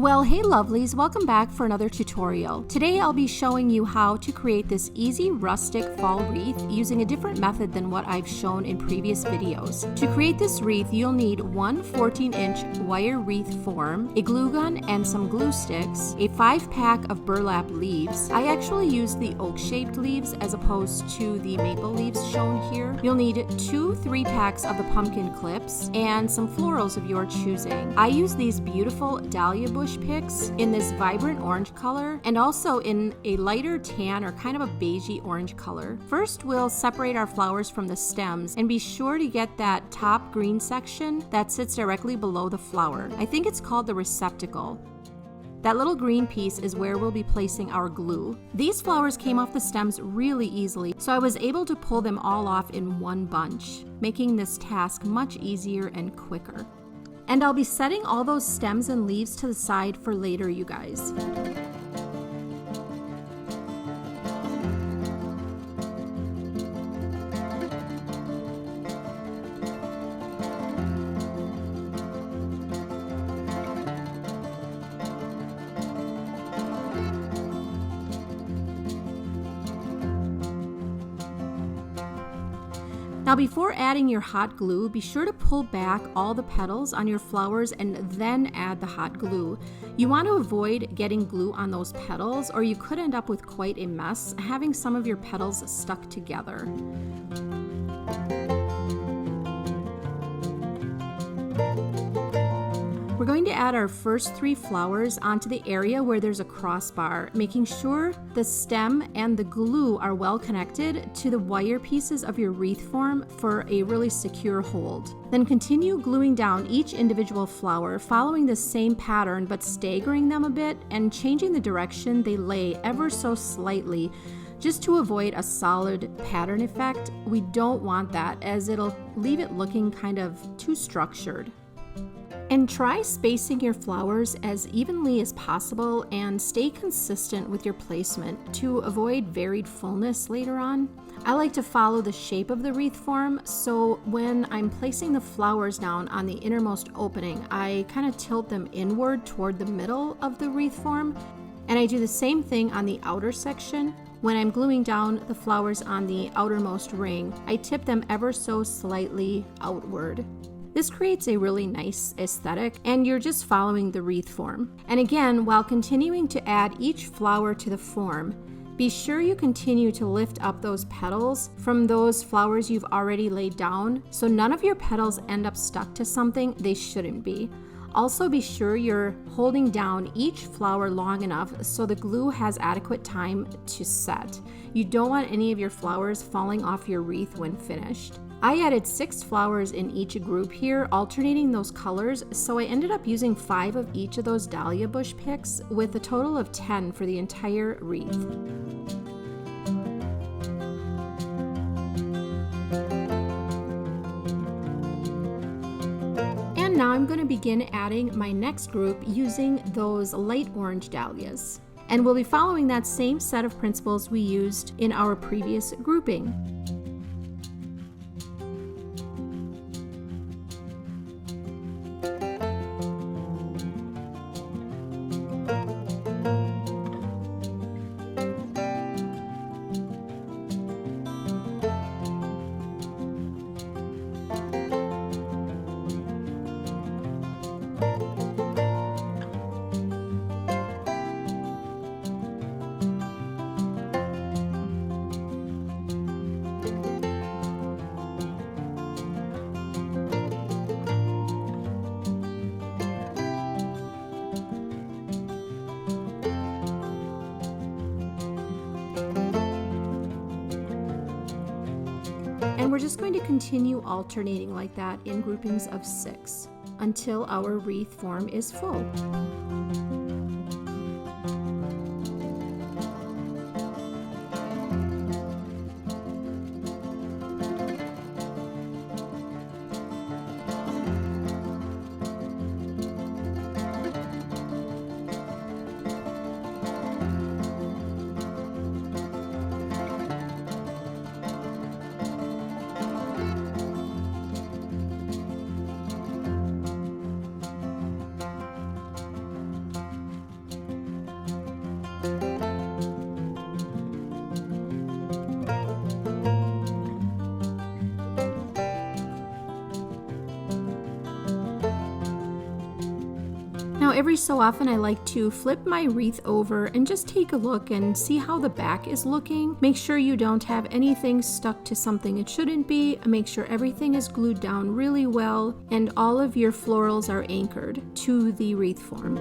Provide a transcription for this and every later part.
Well, hey lovelies, welcome back for another tutorial. Today I'll be showing you how to create this easy rustic fall wreath using a different method than what I've shown in previous videos. To create this wreath, you'll need one 14-inch wire wreath form, a glue gun and some glue sticks, a 5-pack of burlap leaves. I actually used the oak-shaped leaves as opposed to the maple leaves shown here. You'll need 2 3-packs of the pumpkin clips and some florals of your choosing. I use these beautiful dahlia bush picks in this vibrant orange color and also in a lighter tan or kind of a beigey orange color. First, we'll separate our flowers from the stems and be sure to get that top green section that sits directly below the flower. I think it's called the receptacle. That little green piece is where we'll be placing our glue. These flowers came off the stems really easily, so I was able to pull them all off in one bunch, making this task much easier and quicker. And I'll be setting all those stems and leaves to the side for later, you guys. Now before adding your hot glue, be sure to pull back all the petals on your flowers and then add the hot glue. You want to avoid getting glue on those petals or you could end up with quite a mess, having some of your petals stuck together. We're going to add our first 3 flowers onto the area where there's a crossbar, making sure the stem and the glue are well connected to the wire pieces of your wreath form for a really secure hold. Then continue gluing down each individual flower, following the same pattern but staggering them a bit and changing the direction they lay ever so slightly, just to avoid a solid pattern effect. We don't want that, as it'll leave it looking kind of too structured. And try spacing your flowers as evenly as possible and stay consistent with your placement to avoid varied fullness later on. I like to follow the shape of the wreath form, so when I'm placing the flowers down on the innermost opening, I kind of tilt them inward toward the middle of the wreath form, and I do the same thing on the outer section. When I'm gluing down the flowers on the outermost ring, I tip them ever so slightly outward. This creates a really nice aesthetic, and you're just following the wreath form. And again, while continuing to add each flower to the form, be sure you continue to lift up those petals from those flowers you've already laid down, so none of your petals end up stuck to something they shouldn't be. Also be sure you're holding down each flower long enough so the glue has adequate time to set. You don't want any of your flowers falling off your wreath when finished. I added 6 flowers in each group here, alternating those colors, so I ended up using 5 of each of those dahlia bush picks, with a total of 10 for the entire wreath. And now I'm going to begin adding my next group using those light orange dahlias. And we'll be following that same set of principles we used in our previous grouping. And we're just going to continue alternating like that in groupings of 6 until our wreath form is full. Now every so often I like to flip my wreath over and just take a look and see how the back is looking. Make sure you don't have anything stuck to something it shouldn't be. Make sure everything is glued down really well and all of your florals are anchored to the wreath form.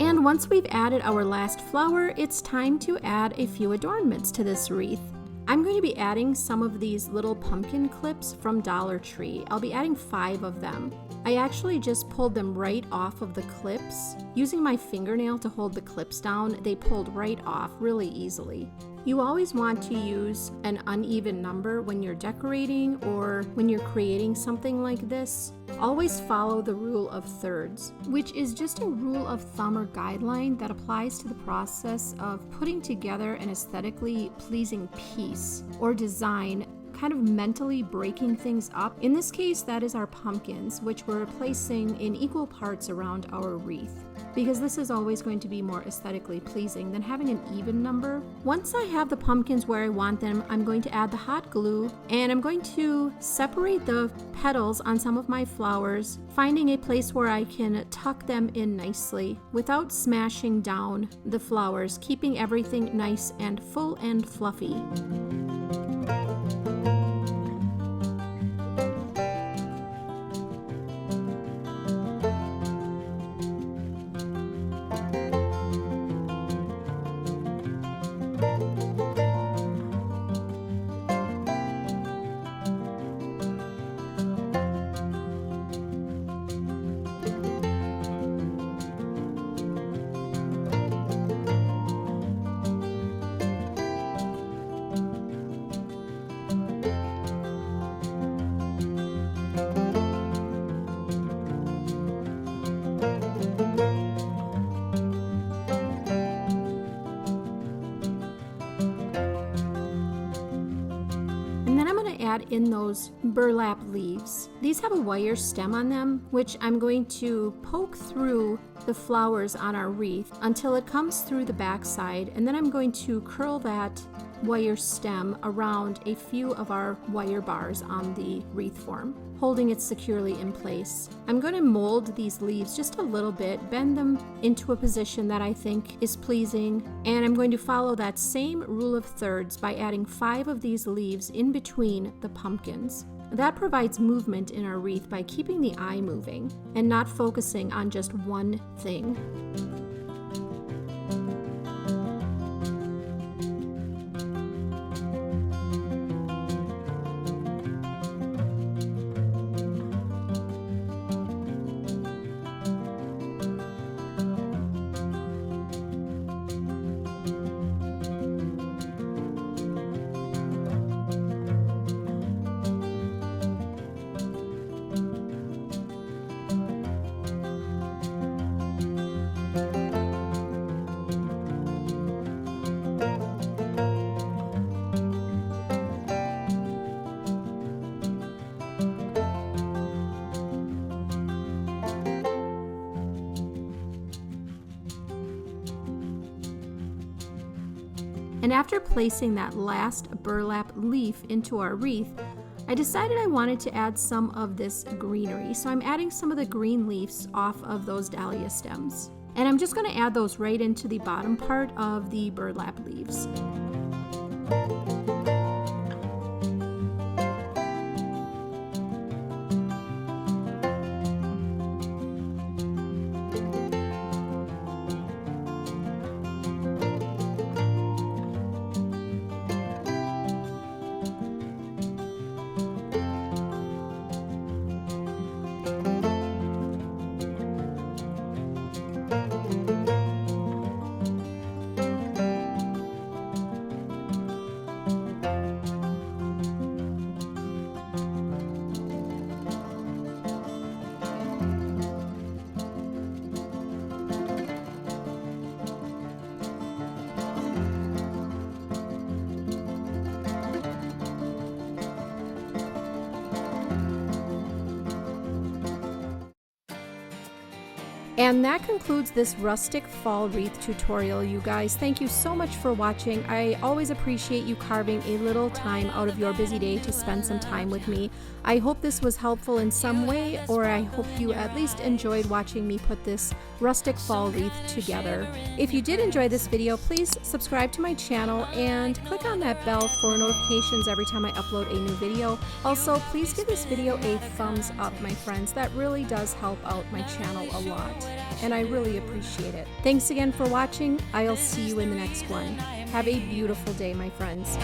And once we've added our last flower, it's time to add a few adornments to this wreath. I'm going to be adding some of these little pumpkin clips from Dollar Tree. I'll be adding 5 of them. I actually just pulled them right off of the clips. Using my fingernail to hold the clips down, they pulled right off really easily. You always want to use an uneven number when you're decorating or when you're creating something like this. Always follow the rule of thirds, which is just a rule of thumb or guideline that applies to the process of putting together an aesthetically pleasing piece or design, kind of mentally breaking things up. In this case, that is our pumpkins, which we're placing in equal parts around our wreath, because this is always going to be more aesthetically pleasing than having an even number. Once I have the pumpkins where I want them, I'm going to add the hot glue, and I'm going to separate the petals on some of my flowers, finding a place where I can tuck them in nicely without smashing down the flowers, keeping everything nice and full and fluffy. Add in those burlap leaves. These have a wire stem on them, which I'm going to poke through the flowers on our wreath until it comes through the back side, and then I'm going to curl that wire stem around a few of our wire bars on the wreath form, holding it securely in place. I'm going to mold these leaves just a little bit, bend them into a position that I think is pleasing, and I'm going to follow that same rule of thirds by adding 5 of these leaves in between the pumpkins. That provides movement in our wreath by keeping the eye moving and not focusing on just one thing. And after placing that last burlap leaf into our wreath, I decided I wanted to add some of this greenery. So I'm adding some of the green leaves off of those dahlia stems. And I'm just going to add those right into the bottom part of the burlap leaves. And that concludes this rustic fall wreath tutorial, you guys. Thank you so much for watching. I always appreciate you carving a little time out of your busy day to spend some time with me. I hope this was helpful in some way, or I hope you at least enjoyed watching me put this rustic fall wreath together. If you did enjoy this video, please subscribe to my channel and click on that bell for notifications every time I upload a new video. Also, please give this video a thumbs up, my friends. That really does help out my channel a lot, and I really appreciate it. Thanks again for watching. I'll see you in the next one. Have a beautiful day, my friends.